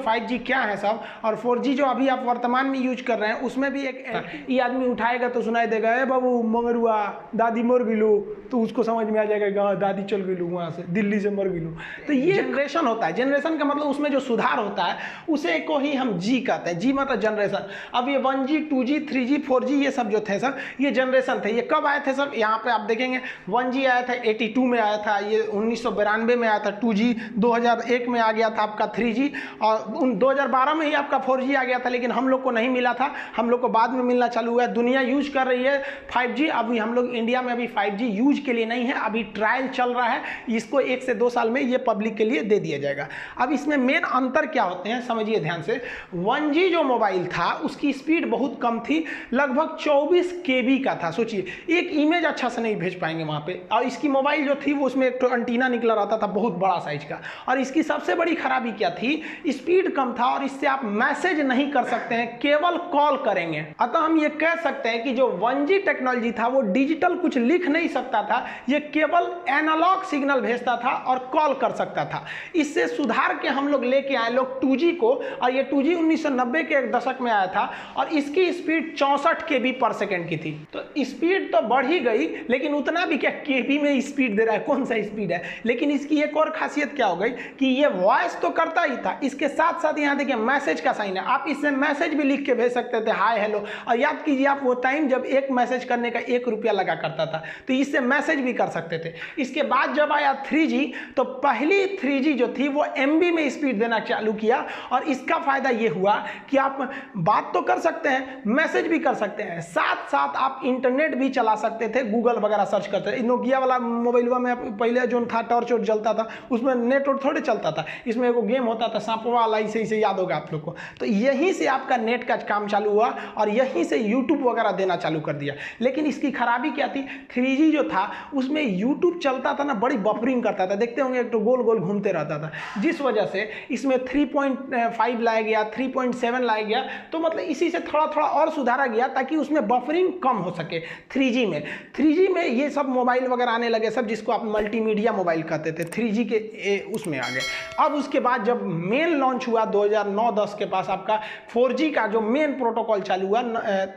5G क्या है सब, और 4G जो अभी आप वर्तमान में यूज कर रहे हैं उसमें भी एक ये आदमी उठाएगा तो सुनाई देगा, ए बाबू मंगरुआ दादी मर गिलू, तो उसको समझ में आ जाएगा कि हाँ दादी चल गिलू वहाँ से, दिल्ली से मर गिलू। तो ये जनरेशन होता है। जनरेशन का मतलब उसमें जो सुधार होता है उसे को ही हम जी कहते हैं। जी मतलब जनरेशन। अब ये 1G 2G 3G 4G ये सब जो थे सर, ये जनरेशन थे। ये कब आए थे सर? यहाँ पे आप देखेंगे 1G आया था 82 में आया था, ये 1992 में आया था 2G, 2001 में आ गया था आपका 3G, और 2012 में ही आपका 4G आ गया था, लेकिन हम लोग को नहीं मिला था, हम लोग को बाद में मिलना चालू हुआ। दुनिया यूज कर रही है 5G। अभी हम लोग इंडिया में अभी 5G यूज के लिए नहीं है, अभी ट्रायल चल रहा है, इसको 1 से 2 साल में ये पब्लिक के लिए दे दिया जाएगा। अब इसमें मेन अंतर क्या होते हैं समझिए ध्यान से। 1G जो मोबाइल था उसकी स्पीड बहुत कम थी, लगभग 24 KB का था। सोचिए एक इमेज अच्छा से नहीं भेज पाएंगे वहाँ पे, और इसकी मोबाइल जो थी वो उसमें एक तो एंटीना निकला रहता था बहुत बड़ा साइज का, और इसकी सबसे बड़ी खराबी क्या थी, स्पीड कम था, और इससे आप मैसेज नहीं कर सकते हैं, केवल कॉल करेंगे। अतः हम ये कह सकते हैं कि जो 1G टेक्नोलॉजी था वो डिजिटल कुछ लिख नहीं सकता था, ये केवल एनालॉग सिग्नल भेजता था और कॉल कर सकता था। इससे सुधार के हम लोग लेके आए लोग 2G को, और ये 2G 1990 के एक दशक में आया था, और इसकी स्पीड 64 KB पर सेकेंड की थी। तो स्पीड तो बढ़ ही गई, लेकिन उतना भी क्या KB में स्पीड दे रहा है, कौन सा स्पीड है। लेकिन इसकी एक और खासियत क्या हो गई कि ये वॉइस तो करता ही था, इसके साथ साथ यहाँ देखिए मैसेज का साइन है, आप इससे मैसेज भी लिख के भेज सकते थे, हाय हेलो। और याद कीजिए आप वो टाइम जब एक मैसेज करने का 1 रुपया लगा करता था, तो इससे मैसेज भी कर सकते थे। इसके बाद जब आया 3G, तो पहली 3G जो थी वो MB में स्पीड देना चालू किया, और इसका फायदा ये हुआ कि आप बात तो कर सकते हैं, मैसेज भी कर सकते हैं, साथ साथ आप इंटरनेट भी चला सकते थे, गूगल वगैरह सर्च करते थे। नोकिया वाला मोबाइल में पहले जो था टॉर्च और जलता था, उसमें नेट और थोड़े चलता था, इसमें एक गेम होता था सांपों वाला, इसे याद होगा आप लोग को। तो यहीं से आपका नेट का काम चालू हुआ, और यहीं से यूट्यूब वगैरह देना चालू कर दिया। लेकिन इसकी खराबी क्या थी, 3G जो था उसमें यूट्यूब चलता था ना, बड़ी बफरिंग करता था, देखते होंगे एक तो गोल गोल घूमते रहता था, जिस वजह से इसमें 3.5 लाया गया, 3.7 लाया गया। तो मतलब इसी से थोड़ा थोड़ा और सुधारा गया ताकि उसमें बफरिंग कम हो सके। 3G में ये सब मोबाइल वगैरह आने लगे सब, जिसको आप मल्टीमीडिया मोबाइल कहते थे, 3G के उसमें आ गए। अब उसके बाद जब मेन लॉन्च हुआ 2009-10 के पास आपका 4G का जो मेन प्रोटोकॉल चालू हुआ,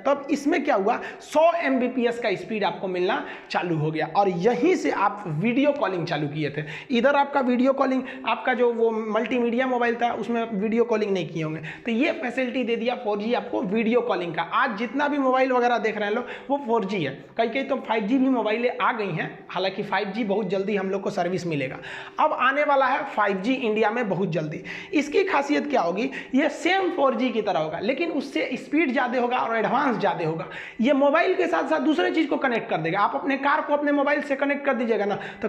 तब इसमें क्या हुआ, 100 Mbps का स्पीड आपको मिलना चालू हो गया, और यहीं से आप वीडियो कॉलिंग चालू किए थे। इधर आपका वीडियो कॉलिंग, आपका जो वो मल्टीमीडिया मोबाइल था उसमें वीडियो कॉलिंग नहीं किए होंगे, तो ये फैसिलिटी दे दिया 4G आपको वीडियो कॉलिंग का। आज जितना भी मोबाइल वगैरह देख रहे हैं लोग वो 4G है, कई तो 5G भी मोबाइलें आ गई हैं, हालांकि 5G बहुत जल्दी हम लोग को सर्विस मिलेगा। अब आने वाला है 5G इंडिया में बहुत जल्दी। इसकी खासियत क्या होगी, ये सेम 4G की तरह होगा, लेकिन उससे स्पीड ज़्यादा होगा और एडवांस ज़्यादा होगा। ये मोबाइल के साथ साथ दूसरे चीज़ को कनेक्ट कर देगा। आप अपने कार को अपने मोबाइल से कनेक्ट कर दीजिएगा ना, तो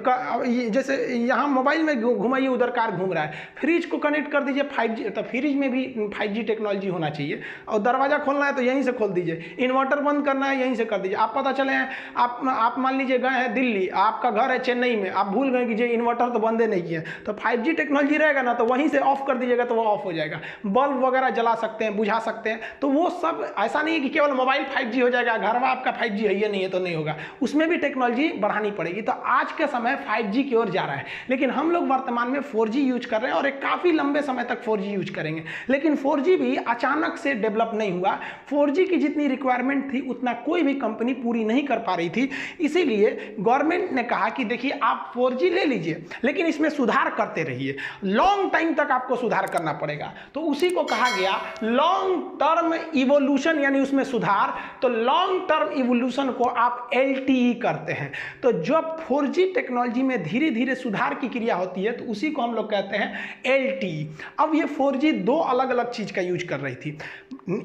जैसे यहाँ मोबाइल में घुमाइए, उधर कार घूम रहा है, फ्रिज को कनेक्ट कर दीजिए 5G, तो फ्रिज में भी 5G टेक्नोलॉजी होना चाहिए। और दरवाजा खोलना है तो यहीं से खोल दीजिए, इन्वर्टर बंद करना है यहीं से कर दीजिए। आप पता चले आप मान लीजिए गए हैं दिल्ली, आपका घर है चेन्नई में, आप भूल गए कि जो इन्वर्टर तो बंदे नहीं किए, तो 5G टेक्नोलॉजी रहेगा ना, तो वहीं से ऑफ कर दीजिएगा तो वो ऑफ हो जाएगा। बल्ब वगैरह जला सकते हैं, बुझा सकते हैं। तो वो सब ऐसा नहीं है कि केवल मोबाइल 5G हो जाएगा, घर में आपका 5G है ये नहीं है तो नहीं होगा, उसमें भी टेक्नोलॉजी बढ़ानी पड़ेगी। तो आज के समय 5G की ओर जा रहा है, लेकिन हम लोग वर्तमान में 4G यूज कर रहे हैं, और एक काफ़ी लंबे समय तक 4G यूज करेंगे। लेकिन 4G भी अचानक से डेवलप नहीं हुआ। 4G की जितनी रिक्वायरमेंट थी उतना कोई भी कंपनी पूरी नहीं कर पा रही थी, इसीलिए गवर्नमेंट ने कहा कि देखिए आप 4G ले लीजिए, लेकिन इसमें सुधार करते रहिए, लॉन्ग टाइम तक आपको सुधार करना पड़ेगा। तो उसी को कहा गया लॉन्ग टर्म इवोल्यूशन, यानी उसमें सुधार। तो लॉन्ग टर्म इवोल्यूशन को आप LTE करते हैं। तो जब 4G टेक्नोलॉजी में धीरे धीरे सुधार की क्रिया होती है तो उसी को हम लोग कहते हैं LTE। अब ये 4G दो अलग अलग चीज का यूज कर रही थी।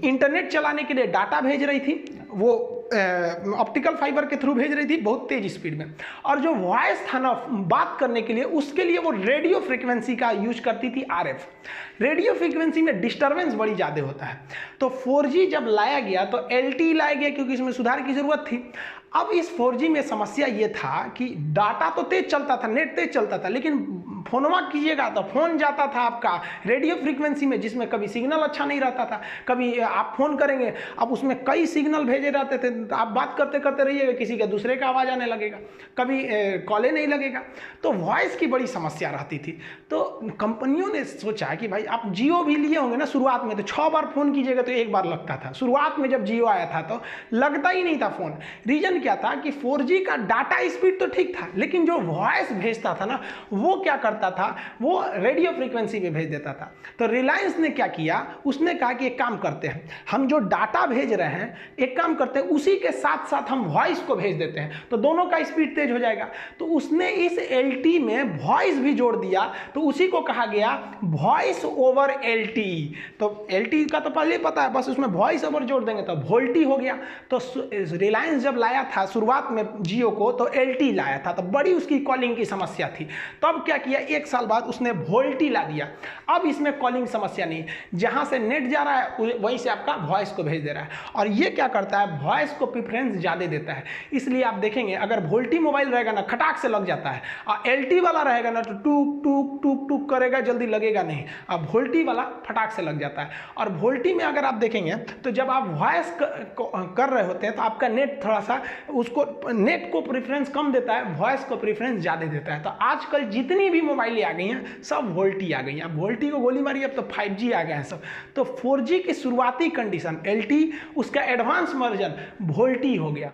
इंटरनेट चलाने के लिए डाटा भेज रही थी, वो ऑप्टिकल फाइबर के थ्रू भेज रही थी बहुत तेज स्पीड में, और जो वॉइस था ना बात करने के लिए, उसके लिए वो रेडियो फ्रीक्वेंसी का यूज करती थी RF। रेडियो फ्रीक्वेंसी में डिस्टर्बेंस बड़ी ज़्यादा होता है। तो 4G जब लाया गया तो LTE लाया गया, क्योंकि इसमें सुधार की जरूरत थी। अब इस 4G में समस्या ये था कि डाटा तो तेज चलता था, नेट तेज चलता था, लेकिन फोनवा कीजिएगा तो फोन जाता था आपका रेडियो फ्रीक्वेंसी में, जिसमें कभी सिग्नल अच्छा नहीं रहता था, कभी आप फोन करेंगे अब उसमें कई सिग्नल भेजे रहते थे, तो आप बात करते करते रहिएगा, किसी के दूसरे का आवाज़ आने लगेगा, कभी कॉले नहीं लगेगा, तो वॉइस की बड़ी समस्या रहती थी। तो कंपनियों ने सोचा कि भाई आप जियो भी लिए होंगे ना शुरुआत में, तो 6 बार फ़ोन कीजिएगा तो 1 बार लगता था। शुरुआत में जब जियो आया था तो लगता ही नहीं था फ़ोन। रीज़न क्या था कि 4G का डाटा स्पीड तो ठीक था, लेकिन जो वॉइस भेजता था ना वो क्या करता था, वो रेडियो फ्रीक्वेंसी पे भेज देता था। तो रिलायंस ने क्या किया, उसने कहा कि एक काम करते हैं, हम जो डाटा भेज रहे हैं एक काम करते हैं उसी के साथ साथ हम वॉइस को भेज देते हैं, तो दोनों का स्पीड तेज हो जाएगा। तो उसने इस LT में वॉइस भी जोड़ दिया, तो उसी को कहा गया वॉइस ओवर LT। तो LT का तो पहले पता है, बस उसमें वॉइस ओवर जोड़ देंगे तो वोल्टी हो गया। तो रिलायंस जब लाया था शुरुआत में जियो को तो LT लाया था, तो बड़ी उसकी कॉलिंग की समस्या थी। तब क्या किया, 1 साल बाद उसने वोल्टी ला दिया। अब इसमें कॉलिंग समस्या नहीं, जहां से नेट जा रहा है वहीं से आपका वॉइस को भेज दे रहा है। और ये क्या करता है, वॉइस को प्रेफरेंस ज़्यादा देता है। इसलिए आप देखेंगे अगर वोल्टी मोबाइल रहेगा ना खटाक से लग जाता है, और LT वाला रहेगा ना तो टूक टूक टूक टूक करेगा, जल्दी लगेगा नहीं। अब वोल्टी वाला फटाक से लग जाता है। और वोल्टी में अगर आप देखेंगे तो जब आप वॉइस कर रहे होते हैं तो आपका नेट थोड़ा सा उसको नेट को प्रेफरेंस कम देता है, वॉइस को प्रेफरेंस ज़्यादा देता है। तो आजकल जितनी भी मोबाइलें आ गई हैं सब वोल्टी आ गई हैं। अब वोल्टी को गोली मारी, अब तो 5G आ गए हैं सब। तो 4G की शुरुआती कंडीशन LT, उसका एडवांस वर्जन वोल्टी हो गया।